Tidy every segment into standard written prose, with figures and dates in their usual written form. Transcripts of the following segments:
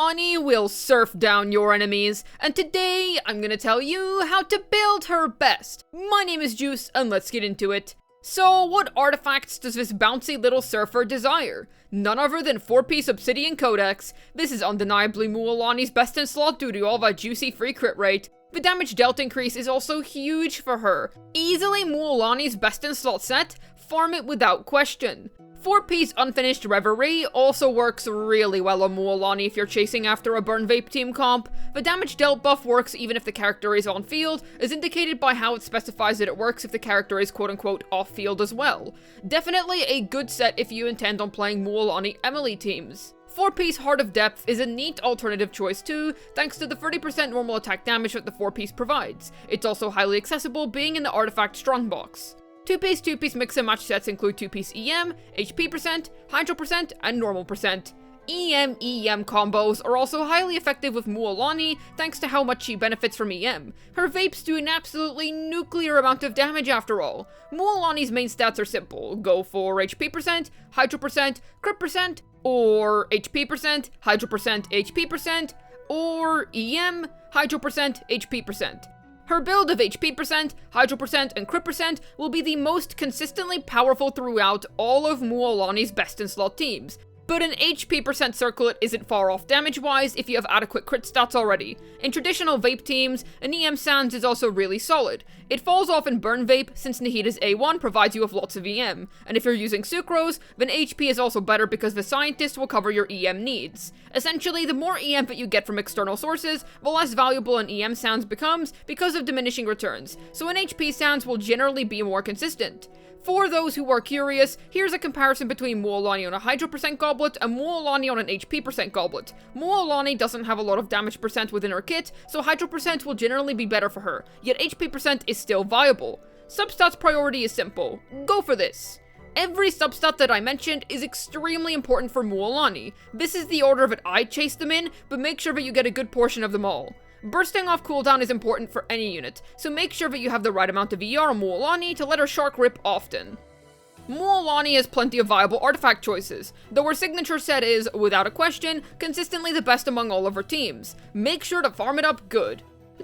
Mualani will surf down your enemies, and today I'm gonna tell you how to build her best. My name is Juice, and let's get into it. So, what artifacts does this bouncy little surfer desire? None other than 4-piece Obsidian Codex. This is undeniably Mualani's best in slot due to all that juicy free crit rate. The damage dealt increase is also huge for her. Easily Mualani's best in slot set, farm it without question. 4-piece Unfinished Reverie also works really well on Mualani if you're chasing after a Burn Vape team comp. The damage dealt buff works even if the character is on field, as indicated by how it specifies that it works if the character is quote-unquote off-field as well. Definitely a good set if you intend on playing Mualani Emily teams. 4-piece Heart of Depth is a neat alternative choice too, thanks to the 30% normal attack damage that the 4-piece provides. It's also highly accessible, being in the Artifact Strongbox. 2-piece mix and match sets include 2-piece EM, HP percent, Hydro percent, and normal percent. EM combos are also highly effective with Mualani thanks to how much she benefits from EM. Her vapes do an absolutely nuclear amount of damage after all. Mualani's main stats are simple. Go for HP percent, Hydro percent, crit percent, or HP percent, Hydro percent, HP percent, or EM, Hydro percent, HP percent. Her build of HP percent, Hydro percent, and crit percent will be the most consistently powerful throughout all of Mualani's best in slot teams. But an HP percent circlet isn't far off damage-wise if you have adequate crit stats already. In traditional vape teams, an EM Sans is also really solid. It falls off in Burn Vape since Nahida's A1 provides you with lots of EM, and if you're using Sucrose, then HP is also better because the Scientist will cover your EM needs. Essentially, the more EM that you get from external sources, the less valuable an EM Sans becomes because of diminishing returns, so an HP Sans will generally be more consistent. For those who are curious, here's a comparison between Mualani on a Hydro percent goblet and Mualani on an HP percent goblet. Mualani doesn't have a lot of damage percent within her kit, so Hydro percent will generally be better for her, yet HP percent is still viable. Substats priority is simple. Go for this. Every substat that I mentioned is extremely important for Mualani. This is the order that I chase them in, but make sure that you get a good portion of them all. Bursting off cooldown is important for any unit, so make sure that you have the right amount of ER on Mualani to let her shark rip often. Mualani has plenty of viable artifact choices, though her signature set is, without a question, consistently the best among all of her teams. Make sure to farm it up good.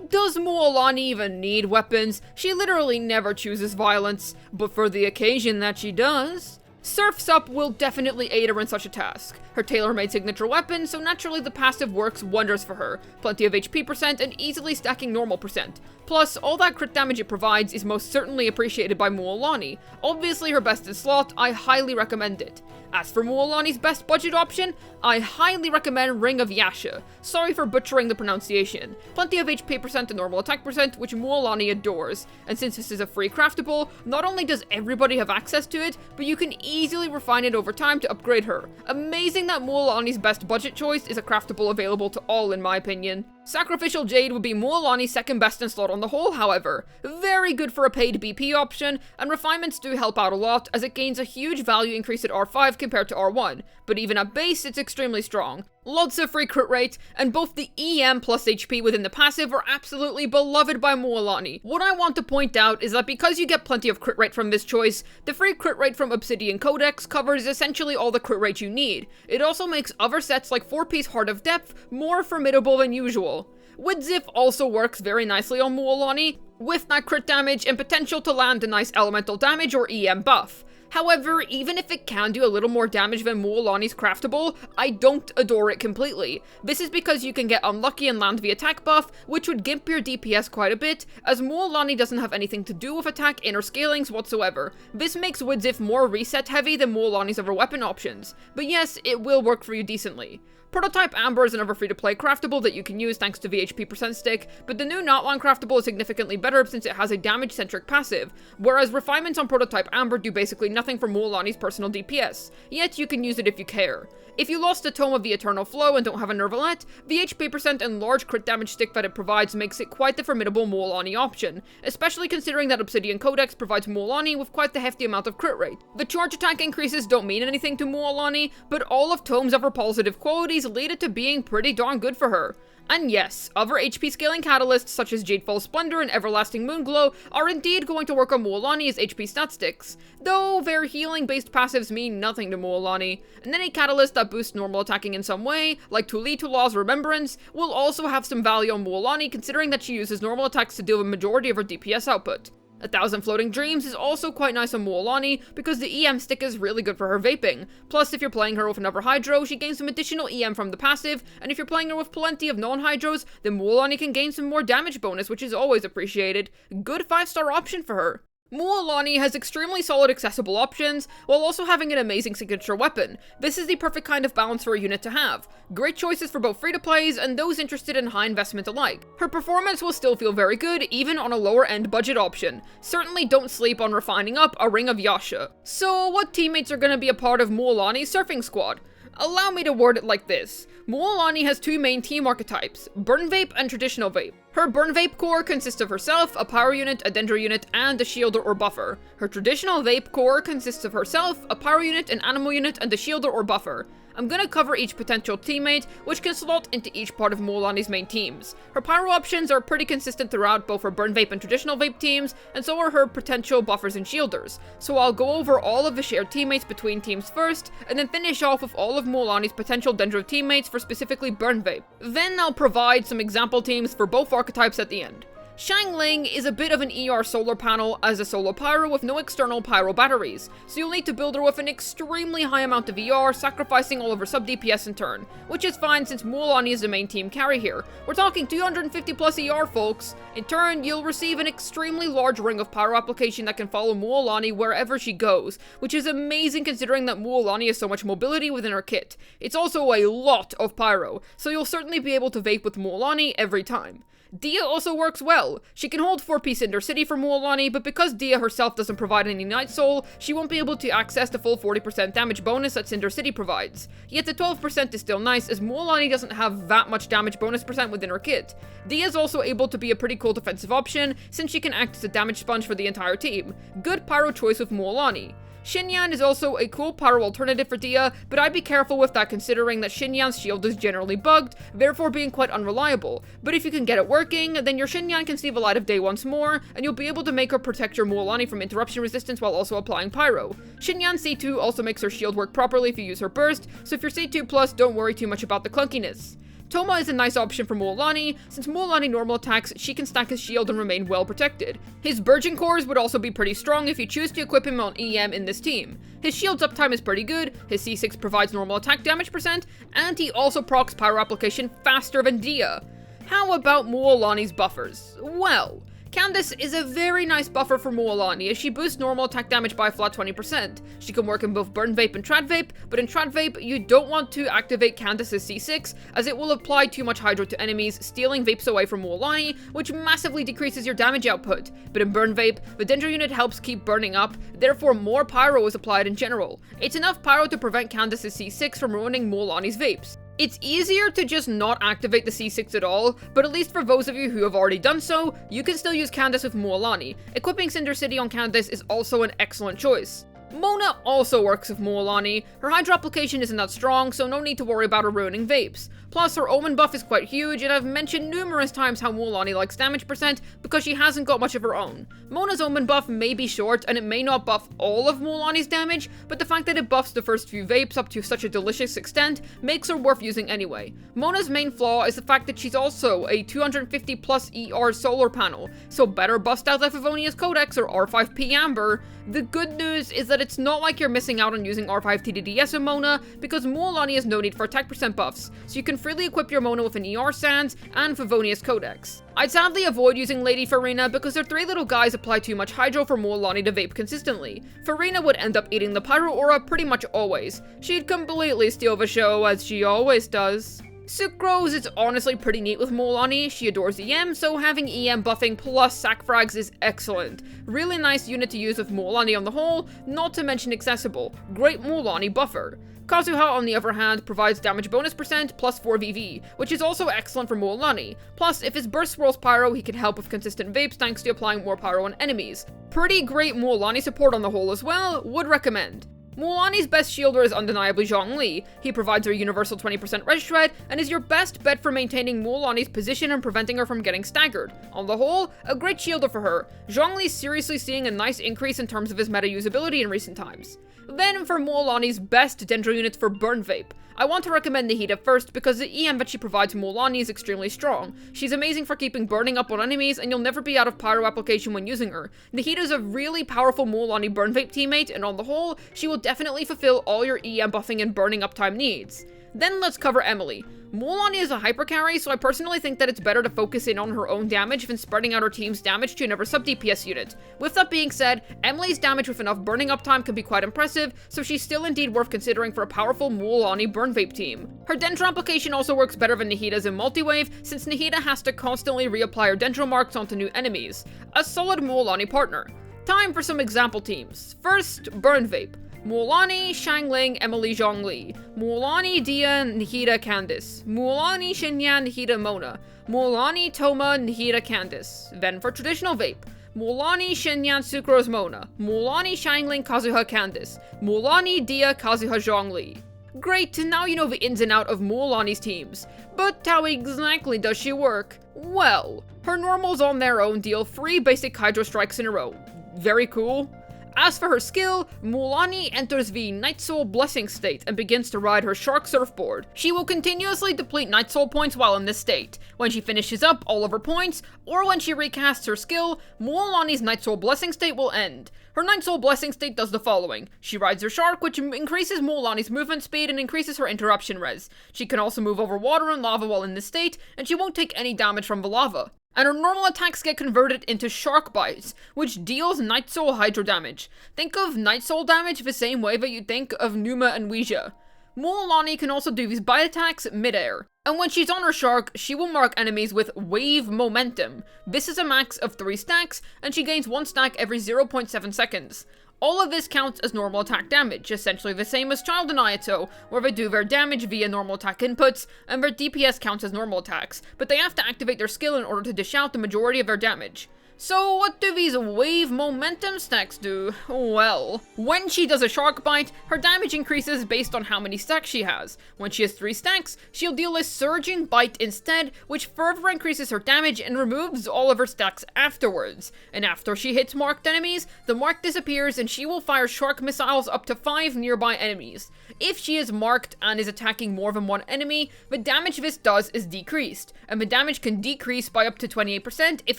Does Mualani even need weapons? She literally never chooses violence, but for the occasion that she does, Surf's Up will definitely aid her in such a task. Her tailor-made signature weapon, so naturally the passive works wonders for her. Plenty of HP percent and easily stacking normal percent. Plus, all that crit damage it provides is most certainly appreciated by Mualani. Obviously her best in slot, I highly recommend it. As for Mualani's best budget option, I highly recommend Ring of Yasha. Sorry for butchering the pronunciation. Plenty of HP percent and normal attack percent, which Mualani adores. And since this is a free craftable, not only does everybody have access to it, but you can easily refine it over time to upgrade her. Amazing that Mualani's best budget choice is a craftable available to all in my opinion. Sacrificial Jade would be Mualani's second best in slot on the whole, however. Very good for a paid BP option, and refinements do help out a lot as it gains a huge value increase at R5 compared to R1, but even at base it's extremely strong. Lots of free crit rate, and both the EM plus HP within the passive are absolutely beloved by Mualani. What I want to point out is that because you get plenty of crit rate from this choice, the free crit rate from Obsidian Codex covers essentially all the crit rate you need. It also makes other sets like 4-piece Heart of Depth more formidable than usual. Widzif also works very nicely on Mualani, with that crit damage and potential to land a nice elemental damage or EM buff. However, even if it can do a little more damage than Mualani's craftable, I don't adore it completely. This is because you can get unlucky and land the attack buff, which would gimp your DPS quite a bit, as Mualani doesn't have anything to do with attack inner scalings whatsoever. This makes Widzif more reset heavy than Mualani's other weapon options, but yes, it will work for you decently. Prototype Amber is another free-to-play craftable that you can use thanks to the HP percent stick, but the new Knotline craftable is significantly better since it has a damage-centric passive, whereas refinements on Prototype Amber do basically nothing for Mualani's personal DPS, yet you can use it if you care. If you lost the Tome of the Eternal Flow and don't have a Nervalette, the HP percent and large crit damage stick that it provides makes it quite the formidable Mualani option, especially considering that Obsidian Codex provides Mualani with quite the hefty amount of crit rate. The charge attack increases don't mean anything to Mualani, but all of Tome's other positive qualities lead it to being pretty darn good for her. And yes, other HP scaling catalysts such as Jadefall Splendor and Everlasting Moonglow are indeed going to work on Mualani's HP stat sticks, though their healing-based passives mean nothing to Mualani, and any catalyst that boosts normal attacking in some way, like Tuli Tula's Remembrance, will also have some value on Mualani considering that she uses normal attacks to deal with the majority of her DPS output. 1,000 Floating Dreams is also quite nice on Mualani because the EM stick is really good for her vaping. Plus, if you're playing her with another Hydro, she gains some additional EM from the passive, and if you're playing her with plenty of non-Hydros, then Mualani can gain some more damage bonus, which is always appreciated. Good 5-star option for her. Mualani has extremely solid accessible options, while also having an amazing signature weapon. This is the perfect kind of balance for a unit to have. Great choices for both free-to-plays and those interested in high investment alike. Her performance will still feel very good, even on a lower-end budget option. Certainly don't sleep on refining up a Ring of Yasha. So what teammates are going to be a part of Mualani's surfing squad? Allow me to word it like this. Mualani has two main team archetypes, Burn Vape and Traditional Vape. Her Burn Vape core consists of herself, a Pyro unit, a Dendro unit, and a Shielder or Buffer. Her Traditional Vape core consists of herself, a Pyro unit, an Animal unit, and a Shielder or Buffer. I'm gonna cover each potential teammate, which can slot into each part of Mualani's main teams. Her Pyro options are pretty consistent throughout both her Burn Vape and Traditional Vape teams, and so are her potential Buffers and Shielders. So I'll go over all of the shared teammates between teams first, and then finish off with all of Mualani's potential Dendro teammates for specifically Burn Vape. Then I'll provide some example teams for both archetypes at the end. Xiangling is a bit of an ER solar panel as a solo pyro with no external pyro batteries, so you'll need to build her with an extremely high amount of ER, sacrificing all of her sub DPS in turn, which is fine since Mualani is the main team carry here. We're talking 250 plus ER folks. In turn, you'll receive an extremely large ring of pyro application that can follow Mualani wherever she goes, which is amazing considering that Mualani has so much mobility within her kit. It's also a lot of pyro, so you'll certainly be able to vape with Mualani every time. Dia also works well. She can hold 4-piece Cinder City for Mualani, but because Dia herself doesn't provide any Night Soul, she won't be able to access the full 40% damage bonus that Cinder City provides. Yet the 12% is still nice, as Mualani doesn't have that much damage bonus percent within her kit. Dia is also able to be a pretty cool defensive option, since she can act as a damage sponge for the entire team. Good pyro choice with Mualani. Xinyan is also a cool pyro alternative for Dia, but I'd be careful with that considering that Xinyan's shield is generally bugged, therefore being quite unreliable. But if you can get it working, then your Xinyan can see the light of day once more, and you'll be able to make her protect your Mualani from interruption resistance while also applying pyro. Xinyan C2 also makes her shield work properly if you use her burst, so if you're C2+, don't worry too much about the clunkiness. Toma is a nice option for Mualani, since Mualani normal attacks, she can stack his shield and remain well protected. His Burgeon cores would also be pretty strong if you choose to equip him on EM in this team. His shield's uptime is pretty good, his C6 provides normal attack damage percent, and he also procs pyro application faster than Dia. How about Mualani's buffers? Well, Candace is a very nice buffer for Mualani as she boosts normal attack damage by a flat 20%. She can work in both Burn Vape and Trad Vape, but in Trad Vape, you don't want to activate Candace's C6 as it will apply too much Hydro to enemies, stealing Vapes away from Mualani, which massively decreases your damage output. But in Burn Vape, the Dendro unit helps keep burning up, therefore more Pyro is applied in general. It's enough Pyro to prevent Candace's C6 from ruining Mualani's Vapes. It's easier to just not activate the C6 at all, but at least for those of you who have already done so, you can still use Candace with Mualani. Equipping Cinder City on Candace is also an excellent choice. Mona also works with Mualani. Her Hydro application isn't that strong, so no need to worry about her ruining Vapes. Plus, her Omen buff is quite huge, and I've mentioned numerous times how Mualani likes damage percent because she hasn't got much of her own. Mona's Omen buff may be short, and it may not buff all of Mualani's damage, but the fact that it buffs the first few Vapes up to such a delicious extent makes her worth using anyway. Mona's main flaw is the fact that she's also a 250 plus ER solar panel, so better bust out that Favonius Codex or R5P Amber. The good news is that it's not like you're missing out on using R5 TDDS with Mona, because Mualani has no need for attack percent buffs, so you can freely equip your Mona with an ER Sands and Favonius Codex. I'd sadly avoid using Lady Farina because her three little guys apply too much Hydro for Mualani to vape consistently. Farina would end up eating the Pyro Aura pretty much always. She'd completely steal the show, as she always does. Sucrose is honestly pretty neat with Mualani. She adores EM, so having EM buffing plus sac frags is excellent. Really nice unit to use with Mualani on the whole, not to mention accessible. Great Mualani buffer. Kazuha, on the other hand, provides damage bonus percent plus 4 VV, which is also excellent for Mualani. Plus, if his burst swirls Pyro, he can help with consistent vapes thanks to applying more Pyro on enemies. Pretty great Mualani support on the whole as well, would recommend. Mualani's best shielder is undeniably Zhongli. He provides her universal 20% res shred and is your best bet for maintaining Mualani's position and preventing her from getting staggered. On the whole, a great shielder for her. Zhongli's seriously seeing a nice increase in terms of his meta usability in recent times. Then for Mualani's best Dendro units for Burn Vape. I want to recommend Nahida first because the EM that she provides Mualani is extremely strong. She's amazing for keeping burning up on enemies, and you'll never be out of pyro application when using her. Nahida's a really powerful Mualani Burn Vape teammate, and on the whole, she will definitely fulfill all your EM buffing and burning up time needs. Then let's cover Emily. Mualani is a hyper carry, so I personally think that it's better to focus in on her own damage than spreading out her team's damage to another sub-DPS unit. With that being said, Emily's damage with enough burning up time can be quite impressive, so she's still indeed worth considering for a powerful Mualani Burn Vape team. Her Dendro application also works better than Nahida's in multi-wave, since Nahida has to constantly reapply her Dendro marks onto new enemies. A solid Mualani partner. Time for some example teams. First, Burn Vape. Mualani, Xiangling, Emily, Zhongli. Mualani, Dia, Nahida, Candice. Mualani, Xinyan, Nahida, Mona. Mualani, Toma, Nahida, Candice. Then for traditional vape. Mualani, Xinyan, Sucrose, Mona. Mualani, Xiangling, Kazuha, Candice. Mualani, Dia, Kazuha, Zhongli. Great, now you know the ins and outs of Mualani's teams. But how exactly does she work? Well, her normals on their own deal 3 basic Hydro Strikes in a row. Very cool. As for her skill, Mualani enters the Night Soul Blessing state and begins to ride her Shark Surfboard. She will continuously deplete Night Soul points while in this state. When she finishes up all of her points, or when she recasts her skill, Mualani's Night Soul Blessing state will end. Her Night Soul Blessing state does the following. She rides her Shark, which increases Mualani's movement speed and increases her interruption res. She can also move over water and lava while in this state, and she won't take any damage from the lava. And her normal attacks get converted into Shark Bites, which deals Night Soul Hydro damage. Think of Night Soul damage the same way that you think of Numa and Ouija. Mualani can also do these bite attacks mid-air. And when she's on her Shark, she will mark enemies with Wave Momentum. This is a max of 3 stacks, and she gains 1 stack every 0.7 seconds. All of this counts as normal attack damage, essentially the same as Child and Ayato, where they do their damage via normal attack inputs, and their DPS counts as normal attacks, but they have to activate their skill in order to dish out the majority of their damage. So what do these Wave Momentum stacks do? Well, when she does a Shark Bite, her damage increases based on how many stacks she has. When she has 3 stacks, she'll deal a Surging Bite instead, which further increases her damage and removes all of her stacks afterwards. And after she hits marked enemies, the mark disappears and she will fire Shark Missiles up to 5 nearby enemies. If she is marked and is attacking more than one enemy, the damage this does is decreased, and the damage can decrease by up to 28% if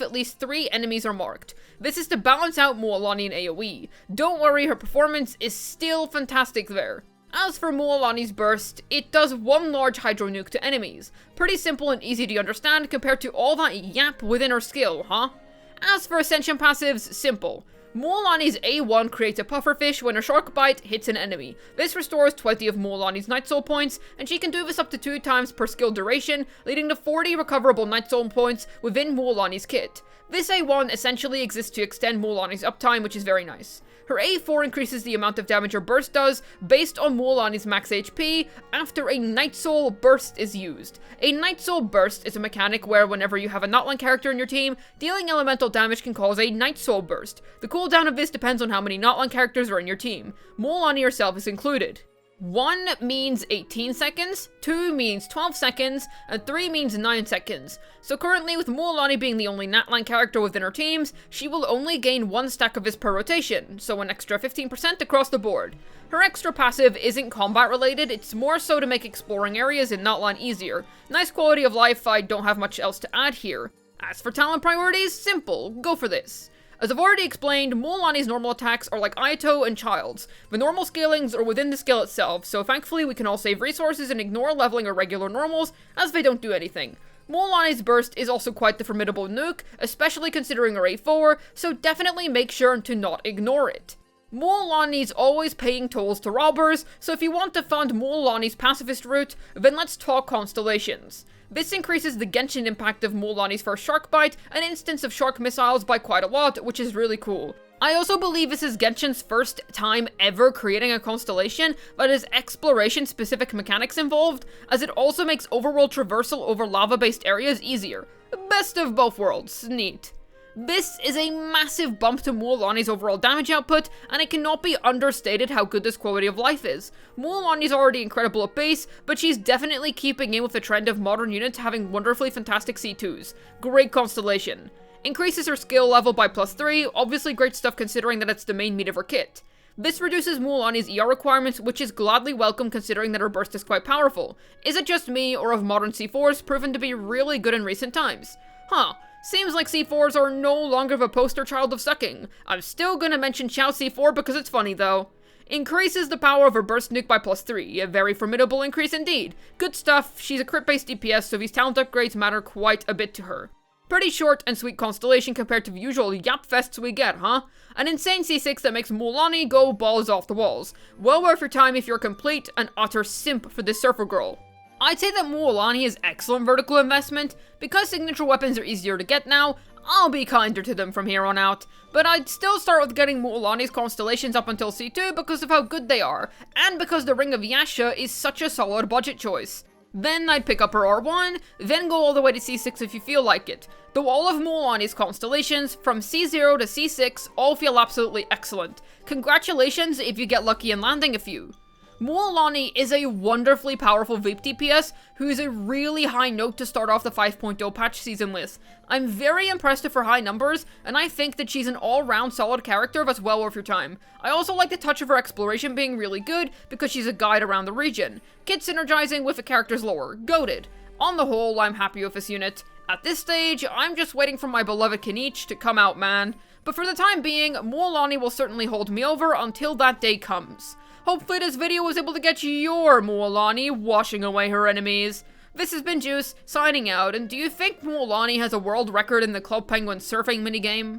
at least 3 enemies are marked. This is to balance out Mualani and AoE. Don't worry, her performance is still fantastic there. As for Mualani's burst, it does 1 large Hydro Nuke to enemies. Pretty simple and easy to understand compared to all that yap within her skill, huh? As for Ascension passives, simple. Mualani's A1 creates a pufferfish when a Shark Bite hits an enemy. This restores 20 of Mualani's Night Soul points, and she can do this up to 2 times per skill duration, leading to 40 recoverable Night Soul points within Mualani's kit. This A1 essentially exists to extend Mualani's uptime, which is very nice. Her A4 increases the amount of damage her burst does based on Mualani's max HP after a Night Soul burst is used. A Night Soul burst is a mechanic where whenever you have a Notland character in your team, dealing elemental damage can cause a Night Soul burst. The cooldown of this depends on how many Notland characters are in your team. Mualani herself is included. 1 means 18 seconds, 2 means 12 seconds, and 3 means 9 seconds. So currently, with Mualani being the only Natline character within her teams, she will only gain 1 stack of this per rotation, so an extra 15% across the board. Her extra passive isn't combat related, it's more so to make exploring areas in Natline easier. Nice quality of life, I don't have much else to add here. As for talent priorities, simple, go for this. As I've already explained, Mualani's normal attacks are like Ayato and Child's. The normal scalings are within the skill itself, so thankfully we can all save resources and ignore leveling or regular normals, as they don't do anything. Mualani's burst is also quite the formidable nuke, especially considering her A4, so definitely make sure to not ignore it. Mualani's always paying tolls to robbers, so if you want to fund Mualani's pacifist route, then let's talk Constellations. This increases the Genshin impact of Mualani's first Shark Bite, an instance of Shark Missiles, by quite a lot, which is really cool. I also believe this is Genshin's first time ever creating a constellation that has exploration-specific mechanics involved, as it also makes overworld traversal over lava-based areas easier. Best of both worlds, neat. This is a massive bump to Mualani's overall damage output, and it cannot be understated how good this quality of life is. Mualani's already incredible at base, but she's definitely keeping in with the trend of modern units having wonderfully fantastic C2s. Great Constellation. Increases her skill level by +3, obviously great stuff considering that it's the main meat of her kit. This reduces Mualani's ER requirements, which is gladly welcome considering that her burst is quite powerful. Is it just me, or have modern C4s proven to be really good in recent times? Seems like C4s are no longer the poster child of sucking. I'm still gonna mention Xiao C4 because it's funny though. Increases the power of her burst nuke by +3, a very formidable increase indeed. Good stuff, she's a crit-based DPS, so these talent upgrades matter quite a bit to her. Pretty short and sweet Constellation compared to the usual yap fests we get, huh? An insane C6 that makes Mualani go balls off the walls. Well worth your time if you're a complete and utter simp for this surfer girl. I'd say that Mualani is excellent vertical investment. Because signature weapons are easier to get now, I'll be kinder to them from here on out. But I'd still start with getting Mualani's Constellations up until C2 because of how good they are, and because the Ring of Yasha is such a solid budget choice. Then I'd pick up her R1, then go all the way to C6 if you feel like it. Though all of Mualani's Constellations, from C0 to C6, all feel absolutely excellent. Congratulations if you get lucky in landing a few. Mualani is a wonderfully powerful Vape DPS who is a really high note to start off the 5.0 patch season with. I'm very impressed with her high numbers, and I think that she's an all-round solid character that's well worth your time. I also like the touch of her exploration being really good because she's a guide around the region. Kit synergizing with the character's lore. Goated. On the whole, I'm happy with this unit. At this stage, I'm just waiting for my beloved Kinich to come out, man. But for the time being, Mualani will certainly hold me over until that day comes. Hopefully this video was able to get your Mualani washing away her enemies. This has been Juice, signing out, and do you think Mualani has a world record in the Club Penguin surfing minigame?